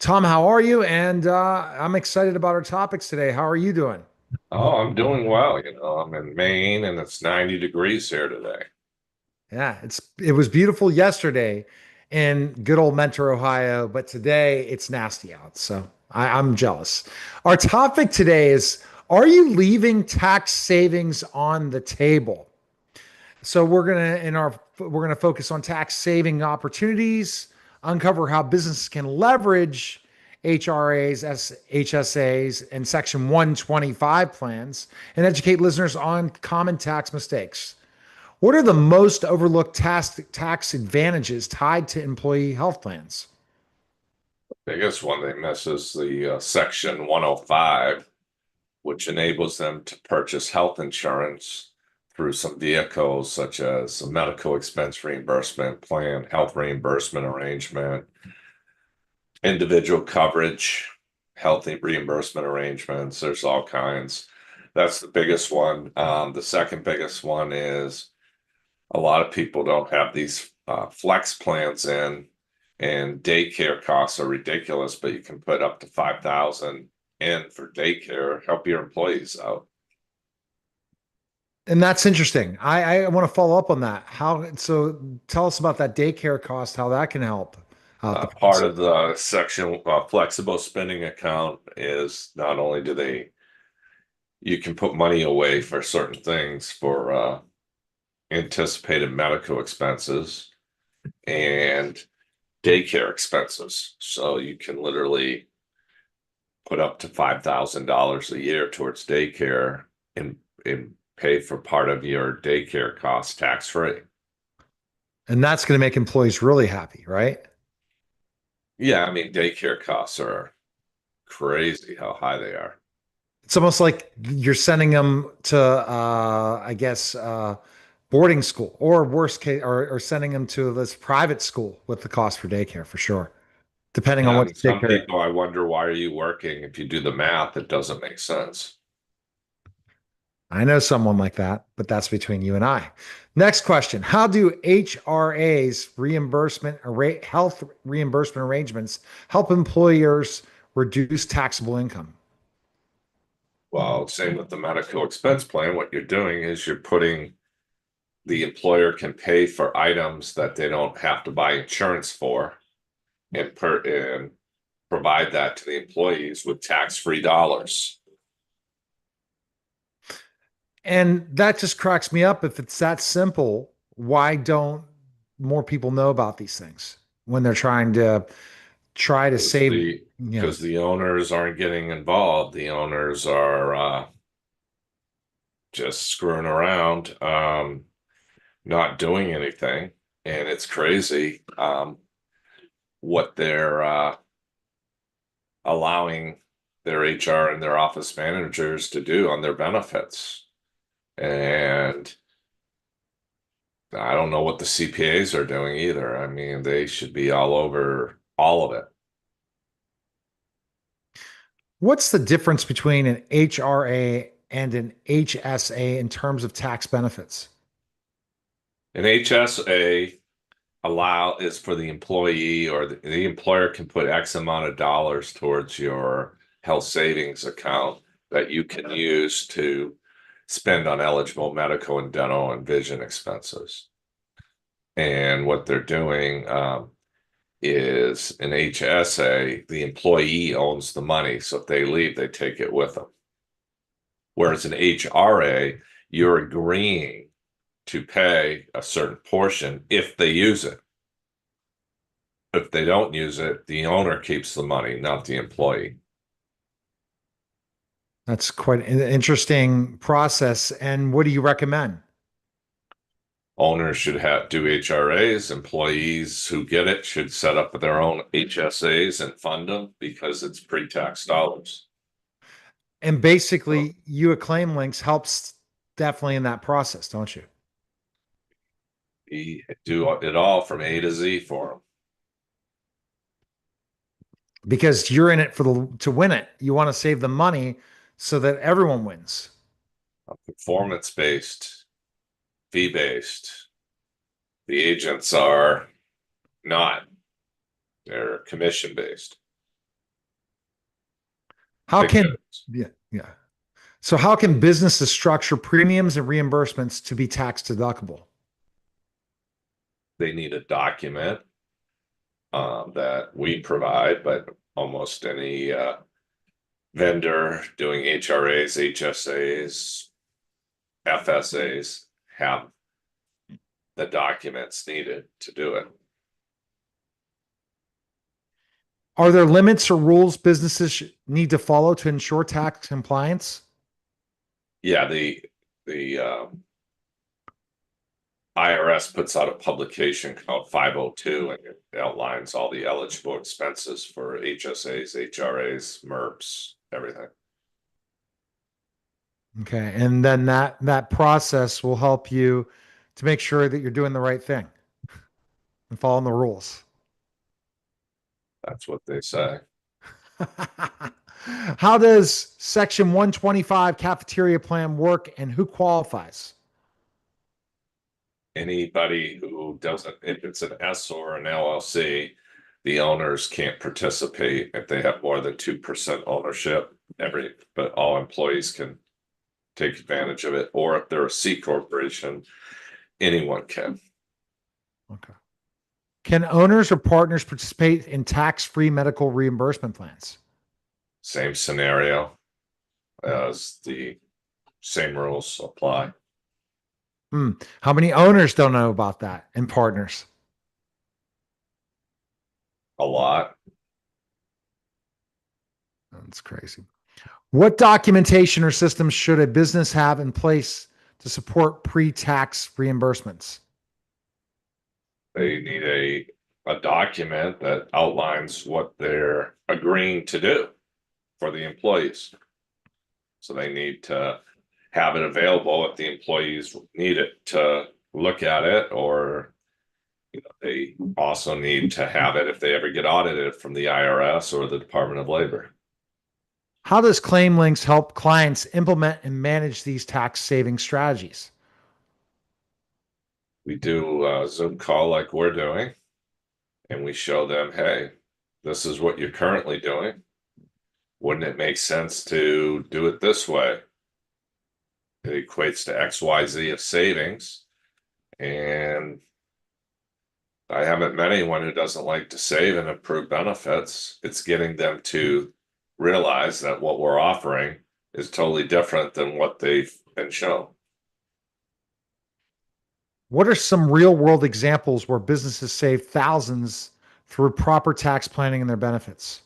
Tom, how are you? And I'm excited about our topics today. How are you doing? Oh, I'm doing well. I'm in Maine and it's 90 degrees here today. Yeah, it was beautiful yesterday in good old Mentor, Ohio, but today it's nasty out. So I'm jealous. Our topic today is, are you leaving tax savings on the table? So we're gonna focus on tax saving opportunities, uncover how businesses can leverage HRAs, HSAs, and Section 125 plans, and educate listeners on common tax mistakes. What are the most overlooked tax advantages tied to employee health plans? Biggest one they miss is the Section 105, which enables them to purchase health insurance through some vehicles such as a medical expense reimbursement plan, health reimbursement arrangement, individual coverage, healthy reimbursement arrangements. There's all kinds. That's the biggest one. The second biggest one is a lot of people don't have these flex plans in, and daycare costs are ridiculous, but you can put up to 5,000 in for daycare, help your employees out. And that's interesting. I want to follow up on that. So tell us about that daycare cost, how that can help out the Part process. of the section flexible spending account is not only do they you can put money away for certain things for anticipated medical expenses and daycare expenses. So you can literally put up to $5,000 a year towards daycare and pay for part of your daycare costs tax free. And that's going to make employees really happy, right? Yeah, I mean, daycare costs are crazy how high they are. It's almost like you're sending them to, boarding school, or worst case, or sending them to this private school with the cost for daycare for sure, depending on Yeah, I what mean, some daycare. people, I wonder, why are you working? If you do the math, it doesn't make sense. I know someone like that, but that's between you and I. Next question. How do HRAs, health reimbursement arrangements, help employers reduce taxable income? Well, same with the medical expense plan. What you're doing is you're putting the employer can pay for items that they don't have to buy insurance for and provide that to the employees with tax-free dollars. And that just cracks me up. If it's that simple, why don't more people know about these things when they're try to because save, the because the owners aren't getting involved. The owners are just screwing around, not doing anything, and it's crazy what they're allowing their HR and their office managers to do on their benefits. And I don't know what the CPAs are doing either. I mean, they should be all over all of it. what's the difference between an HRA and an HSA in terms of tax benefits? An HSA allow is for the employee or the employer can put X amount of dollars towards your health savings account that you can use to spend on eligible medical and dental and vision expenses. And what they're doing is an HSA, the employee owns the money. So if they leave, they take it with them. Whereas an HRA, you're agreeing to pay a certain portion if they use it. If they don't use it, the owner keeps the money, not the employee. That's quite an interesting process. And what do you recommend? Owners should have do HRAs. Employees who get it should set up their own HSAs and fund them because it's pre-tax dollars. And basically, you acclaim links helps definitely in that process, don't you? We do it all from A to Z for them. Because you're in it for the to win it. You want to save the money so that everyone wins. Performance based, fee based. The agents are not, they're commission based. How Big can, difference. yeah, yeah. So how can businesses structure premiums and reimbursements to be tax deductible? They need a document that we provide, but almost any vendor doing HRAs, HSAs, FSAs have the documents needed to do it. Are there limits or rules businesses need to follow to ensure tax compliance? Yeah, the IRS puts out a publication called 502 and it outlines all the eligible expenses for HSAs, HRAs, MERPs, everything. Okay. And then that process will help you to make sure that you're doing the right thing and following the rules. That's what they say. How does Section 125 cafeteria plan work and who qualifies? Anybody who doesn't, if it's an S or an LLC, the owners can't participate if they have more than 2% ownership. But all employees can take advantage of it. Or if they're a C corporation, anyone can. Okay. Can owners or partners participate in tax-free medical reimbursement plans? Same scenario as the same rules apply. How many owners don't know about that and partners? A lot. That's crazy. What documentation or systems should a business have in place to support pre-tax reimbursements? They need a document that outlines what they're agreeing to do for the employees. So they need to have it available if the employees need it to look at it, or they also need to have it if they ever get audited from the IRS or the Department of Labor. How does Claim Links help clients implement and manage these tax saving strategies? We do a Zoom call like we're doing, and we show them, hey, this is what you're currently doing. Wouldn't it make sense to do it this way? It equates to XYZ of savings. And I haven't met anyone who doesn't like to save and improve benefits. It's getting them to realize that what we're offering is totally different than what they've been shown. What are some real world examples where businesses save thousands through proper tax planning and their benefits?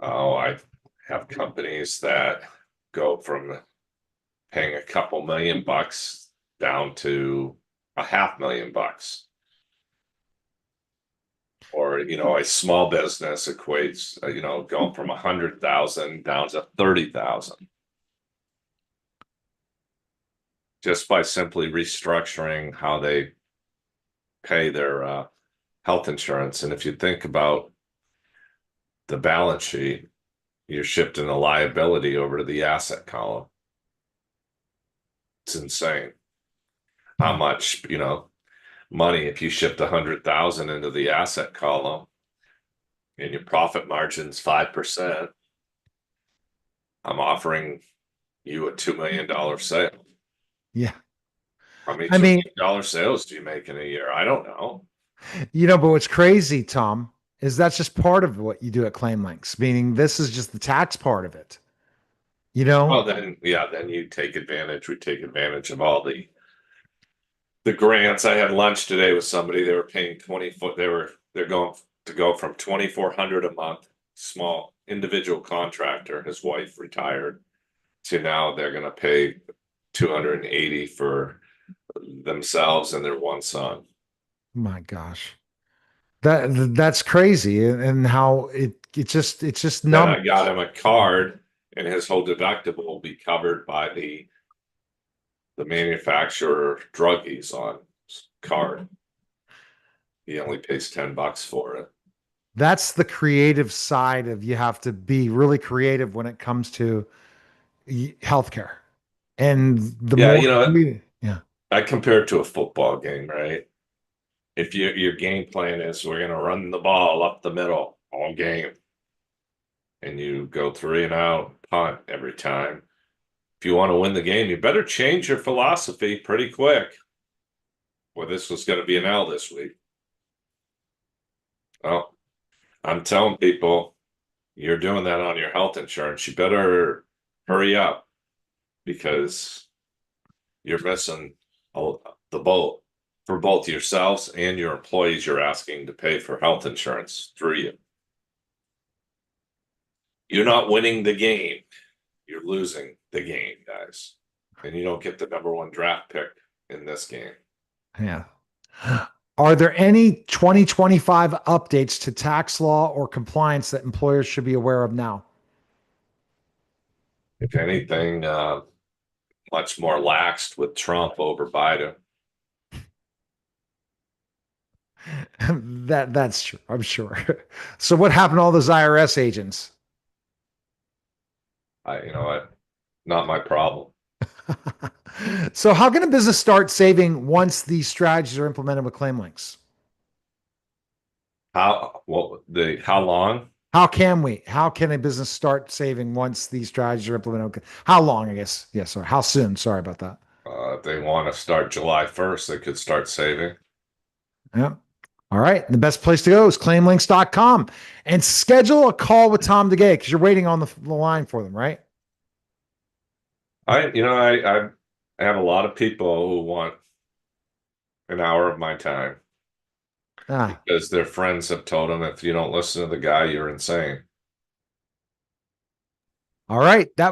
Oh, I have companies that go from paying a couple $1,000,000 down to $500,000. Or, a small business equates, going from 100,000 down to 30,000. Just by simply restructuring how they pay their health insurance. And if you think about the balance sheet, you're shifting the liability over to the asset column. It's insane how much, money, if you shift 100,000 into the asset column and your profit margin's 5%, I'm offering you a $2 million sale. Yeah. How many I mean, $2 million sales do you make in a year? I don't know. but what's crazy, Tom, is that's just part of what you do at Claim Links, meaning this is just the tax part of it. You know? Well, then, yeah, then you take advantage. We take advantage of all the grants. I had lunch today with somebody. They were paying 20 foot. They're going to go from 2,400 a month, small individual contractor. His wife retired, to now they're going to pay 280 for themselves and their one son. My gosh. That's crazy. And how it's just Then I got numbers. him a card, and his whole deductible will be covered by the manufacturer drug he's on card. He only pays $10 for it. That's the creative side of you have to be really creative when it comes to healthcare. And the Yeah, more creative, yeah. I compare it to a football game, right? If your game plan is we're going to run the ball up the middle all game, and you go 3 and out, punt every time. If you want to win the game, you better change your philosophy pretty quick. Well, this was going to be an L this week. Well, I'm telling people you're doing that on your health insurance. You better hurry up because you're missing the boat for both yourselves and your employees. You're asking to pay for health insurance through you. You're not winning the game. You're losing the game, guys. And you don't get the number one draft pick in this game. Yeah. Are there any 2025 updates to tax law or compliance that employers should be aware of now? If anything, much more laxed with Trump over Biden. That's true, I'm sure. So what happened to all those IRS agents? You know what? Not my problem. So how can a business start saving once these strategies are implemented with claim links? How long? How can a business start saving once these strategies are implemented? How long, I guess. Yes, sorry. How soon? Sorry about that. If they want to start July 1st, they could start saving. Yeah. All right. The best place to go is claimlinks.com and schedule a call with Tom DeGay because you're waiting on the line for them, right? I have a lot of people who want an hour of my time Ah, because their friends have told them if you don't listen to the guy, you're insane. all right. That